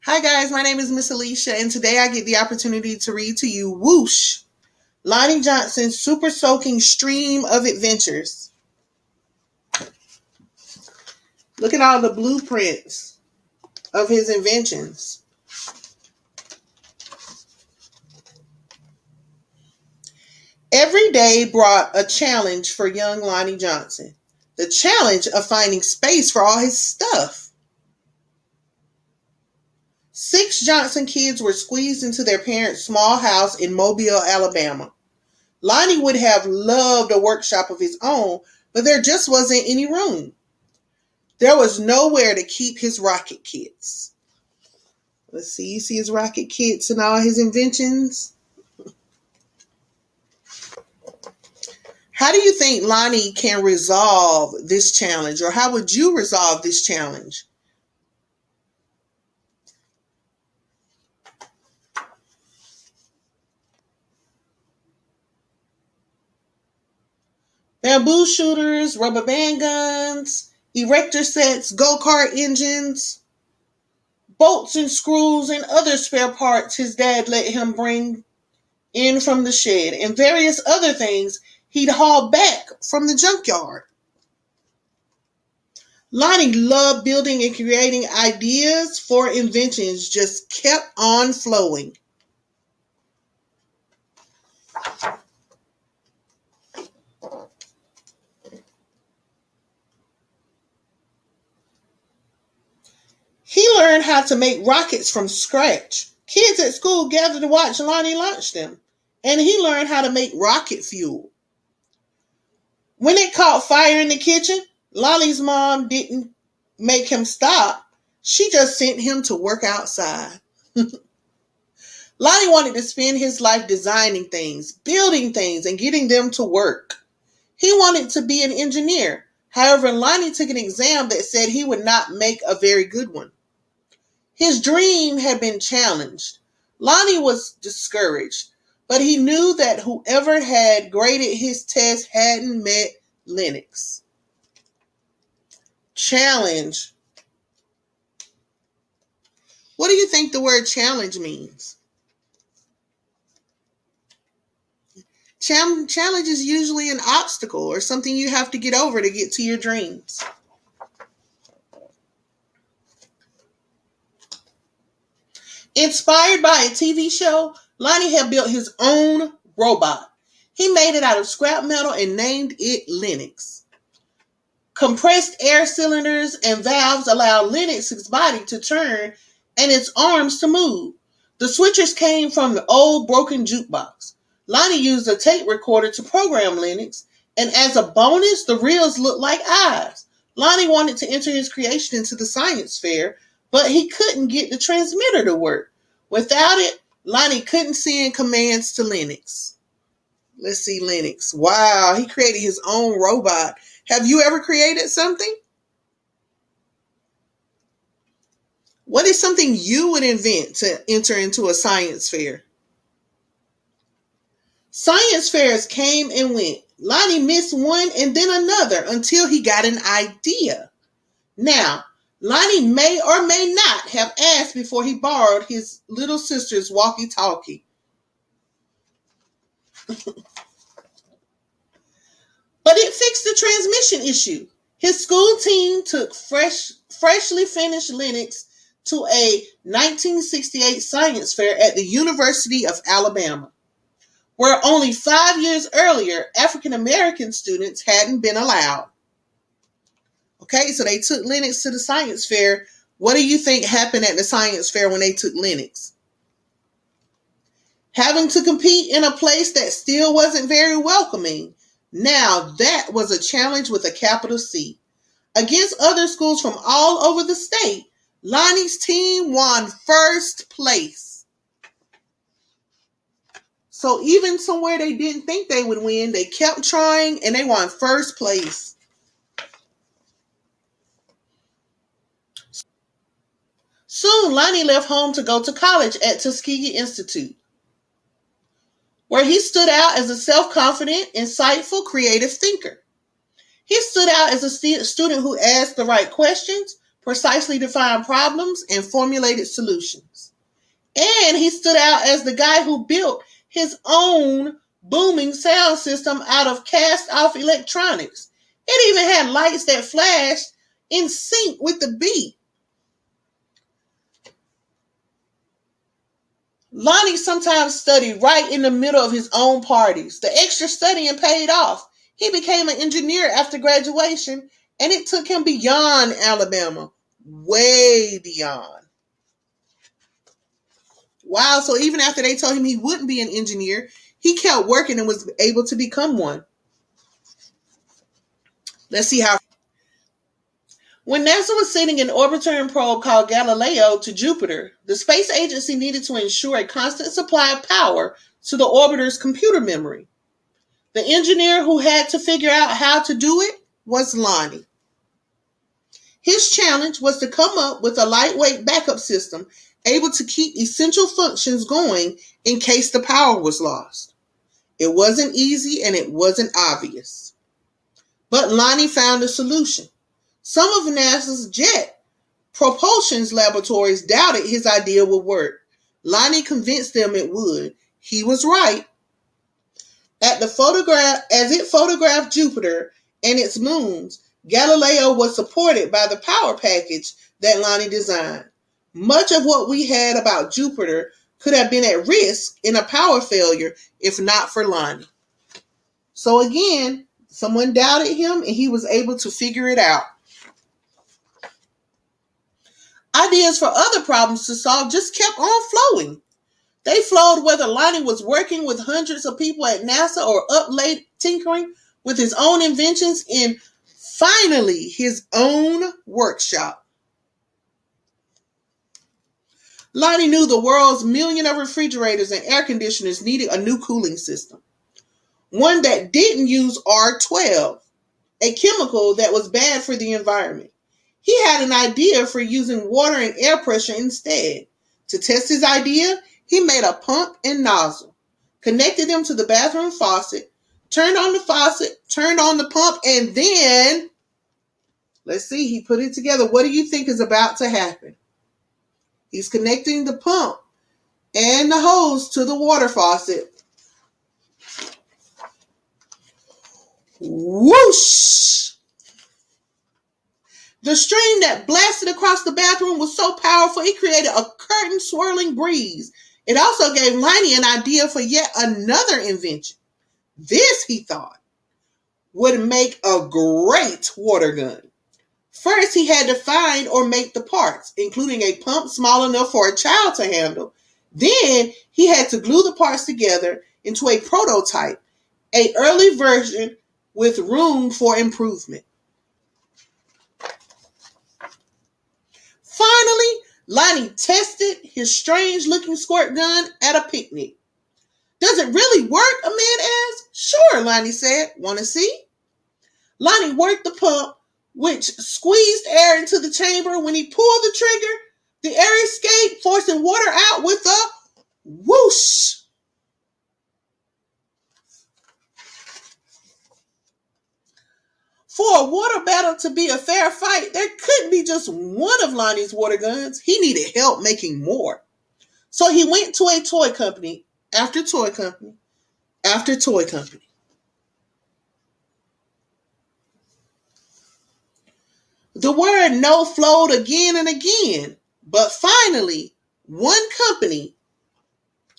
Hi guys, my name is Miss Alicia, and today I get the opportunity to read to you Whoosh, Lonnie Johnson's super soaking stream of adventures. Look at all the blueprints of his inventions. Every day brought a challenge for young Lonnie Johnson. The challenge of finding space for all his stuff. 6 Johnson kids were squeezed into their parents' small house in Mobile, Alabama. Lonnie would have loved a workshop of his own, but there just wasn't any room. There was nowhere to keep his rocket kits. Let's see, you see his rocket kits and all his inventions? How do you think Lonnie can resolve this challenge, or how would you resolve this challenge? Bamboo shooters, rubber band guns, erector sets, go-kart engines, bolts and screws, and other spare parts his dad let him bring in from the shed, and various other things he'd haul back from the junkyard. Lonnie loved building and creating ideas for inventions, just kept on flowing. He learned how to make rockets from scratch. Kids at school gathered to watch Lonnie launch them, and he learned how to make rocket fuel. When it caught fire in the kitchen, Lonnie's mom didn't make him stop. She just sent him to work outside. Lonnie wanted to spend his life designing things, building things, and getting them to work. He wanted to be an engineer. However, Lonnie took an exam that said he would not make a very good one. His dream had been challenged. Lonnie was discouraged, but he knew that whoever had graded his test hadn't met Linux. Challenge. What do you think the word challenge means? Challenge is usually an obstacle or something you have to get over to get to your dreams. Inspired by a TV show, Lonnie had built his own robot. He made it out of scrap metal and named it Linux. Compressed air cylinders and valves allowed Linux's body to turn and its arms to move. The switches came from the old broken jukebox. Lonnie used a tape recorder to program Linux, and as a bonus, the reels looked like eyes. Lonnie wanted to enter his creation into the science fair, but he couldn't get the transmitter to work. Without it, Lonnie couldn't send commands to Linux. Let's see Linux. Wow, he created his own robot. Have you ever created something? What is something you would invent to enter into a science fair? Science fairs came and went. Lonnie missed one and then another until he got an idea. Now, Lonnie may or may not have asked before he borrowed his little sister's walkie-talkie. But it fixed the transmission issue. His school team took freshly finished Linux to a 1968 science fair at the University of Alabama, where only 5 years earlier, African American students hadn't been allowed. Okay, so they took Linux to the science fair. What do you think happened at the science fair when they took Linux? Having to compete in a place that still wasn't very welcoming. Now, that was a challenge with a capital C. Against other schools from all over the state, Lonnie's team won first place. So even somewhere they didn't think they would win, they kept trying and they won first place. Soon, Lonnie left home to go to college at Tuskegee Institute, where he stood out as a self-confident, insightful, creative thinker. He stood out as a student who asked the right questions, precisely defined problems, and formulated solutions. And he stood out as the guy who built his own booming sound system out of cast off electronics. It even had lights that flashed in sync with the beat. Lonnie sometimes studied right in the middle of his own parties. The extra studying paid off. He became an engineer after graduation, and it took him beyond Alabama, way beyond. Wow, so even after they told him he wouldn't be an engineer, he kept working and was able to become one. Let's see how. When NASA was sending an orbiter probe called Galileo to Jupiter, the space agency needed to ensure a constant supply of power to the orbiter's computer memory. The engineer who had to figure out how to do it was Lonnie. His challenge was to come up with a lightweight backup system able to keep essential functions going in case the power was lost. It wasn't easy and it wasn't obvious. But Lonnie found a solution. Some of NASA's jet propulsion laboratories doubted his idea would work. Lonnie convinced them it would. He was right. As it photographed Jupiter and its moons, Galileo was supported by the power package that Lonnie designed. Much of what we had about Jupiter could have been at risk in a power failure if not for Lonnie. So again, someone doubted him and he was able to figure it out. Ideas for other problems to solve just kept on flowing. They flowed whether Lonnie was working with hundreds of people at NASA or up late tinkering with his own inventions in, finally, his own workshop. Lonnie knew the world's million of refrigerators and air conditioners needed a new cooling system. One that didn't use R12, a chemical that was bad for the environment. He had an idea for using water and air pressure instead. To test his idea, he made a pump and nozzle, connected them to the bathroom faucet, turned on the faucet, turned on the pump, and then, let's see, he put it together. What do you think is about to happen? He's connecting the pump and the hose to the water faucet. Whoosh! The stream that blasted across the bathroom was so powerful it created a curtain swirling breeze. It also gave Lonnie an idea for yet another invention. This, he thought, would make a great water gun. First, he had to find or make the parts, including a pump small enough for a child to handle. Then, he had to glue the parts together into a prototype, an early version with room for improvement. Finally, Lonnie tested his strange-looking squirt gun at a picnic. Does it really work? A man asked. Sure, Lonnie said. Want to see? Lonnie worked the pump, which squeezed air into the chamber. When he pulled the trigger, the air escaped, forcing water out with a whoosh. For a water battle to be a fair fight, there couldn't be just one of Lonnie's water guns. He needed help making more. So he went to a toy company after toy company after toy company. The word no flowed again and again, but finally, one company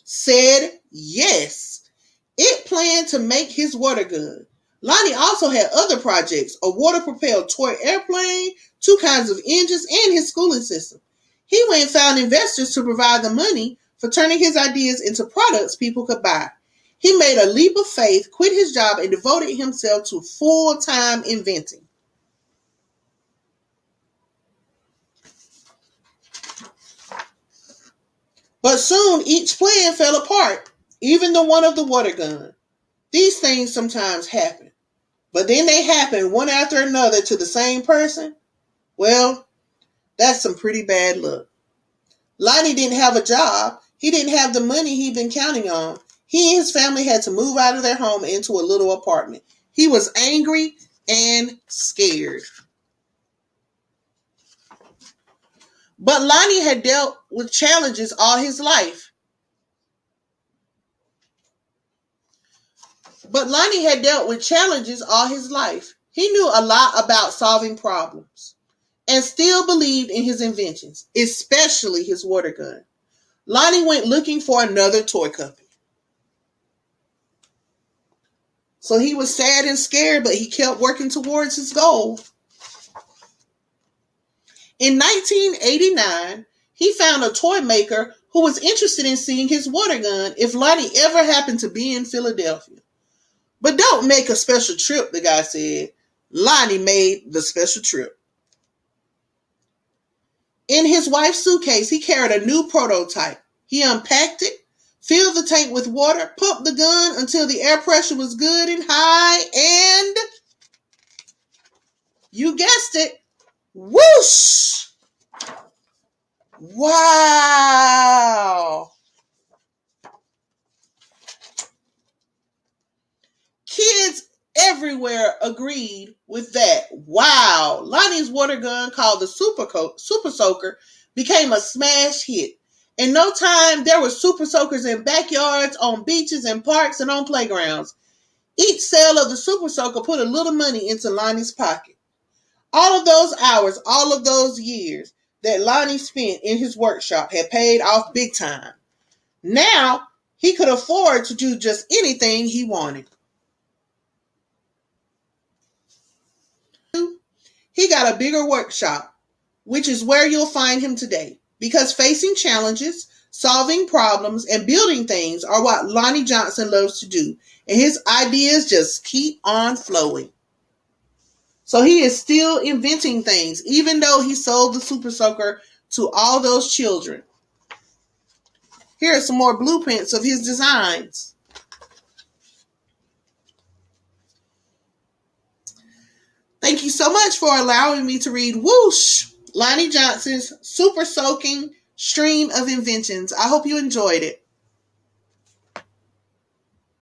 said yes. It planned to make his water gun. Lonnie also had other projects, a water-propelled toy airplane, 2 kinds of engines, and his schooling system. He went and found investors to provide the money for turning his ideas into products people could buy. He made a leap of faith, quit his job, and devoted himself to full-time inventing. But soon each plan fell apart, even the one of the water gun. These things sometimes happen. But then they happen one after another to the same person. Well, that's some pretty bad luck. Lonnie didn't have a job. He didn't have the money he'd been counting on. He and his family had to move out of their home into a little apartment. He was angry and scared. But Lonnie had dealt with challenges all his life. He knew a lot about solving problems and still believed in his inventions, especially his water gun. Lonnie went looking for another toy company. So he was sad and scared, but he kept working towards his goal. In 1989, he found a toy maker who was interested in seeing his water gun if Lonnie ever happened to be in Philadelphia. But don't make a special trip, the guy said. Lonnie made the special trip. In his wife's suitcase, he carried a new prototype. He unpacked it, filled the tank with water, pumped the gun until the air pressure was good and high, and you guessed it, whoosh! Wow! Kids everywhere agreed with that. Wow! Lonnie's water gun, called the Super Soaker, became a smash hit. In no time, there were Super Soakers in backyards, on beaches, and parks, and on playgrounds. Each sale of the Super Soaker put a little money into Lonnie's pocket. All of those hours, all of those years that Lonnie spent in his workshop had paid off big time. Now, he could afford to do just anything he wanted. He got a bigger workshop, which is where you'll find him today. Because facing challenges, solving problems, and building things are what Lonnie Johnson loves to do. And his ideas just keep on flowing. So he is still inventing things, even though he sold the Super Soaker to all those children. Here are some more blueprints of his designs. Thank you so much for allowing me to read Whoosh, Lonnie Johnson's super soaking stream of inventions. I hope you enjoyed it.